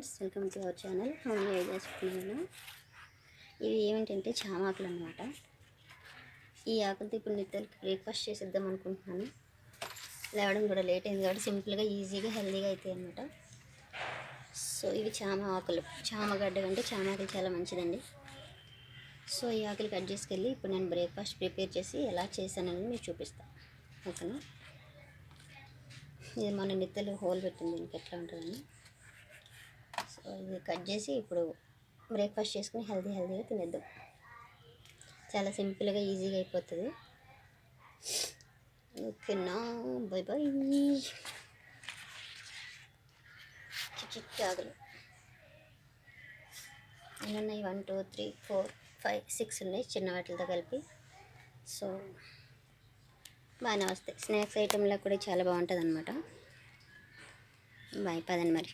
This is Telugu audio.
Friends, welcome to our channel. Home made చేసుకున్నాను. ఇవి ఏమిటంటే చామాకులు అనమాట. ఈ ఆకులతో ఇప్పుడు నిత్యాలకి బ్రేక్ఫాస్ట్ చేసేద్దాం అనుకుంటున్నాను. లేవడం కూడా లేట్ అయింది కాబట్టి సింపుల్గా ఈజీగా హెల్తీగా అవుతాయి అనమాట. సో ఇవి చామ ఆకులు. చామగడ్డ కంటే చామాకులు చాలా మంచిదండి. సో ఈ ఆకులు కట్ చేసుకెళ్ళి ఇప్పుడు నేను బ్రేక్ఫాస్ట్ ప్రిపేర్ చేసి ఎలా చేశానని మీకు చూపిస్తాను. ఓకేనా? ఇది మన నిత్యలు హోల్ పెట్టింది, దీనికి ఎట్లా ఉంటుందని. సో ఇది కట్ చేసి ఇప్పుడు బ్రేక్ఫాస్ట్ చేసుకుని హెల్తీగా తినేద్దాం. చాలా సింపుల్గా ఈజీగా అయిపోతుంది. ఓకేనా? By by. చిక్కాగలు ఎన్ని ఉన్నాయి? 1 2 3 4 5 6 ఉన్నాయి, చిన్న వాటితో కలిపి. సో బాగానే వస్తాయి. స్నాక్స్ ఐటెంలో కూడా చాలా బాగుంటుంది అనమాట. బాయ్, పదండి మరి.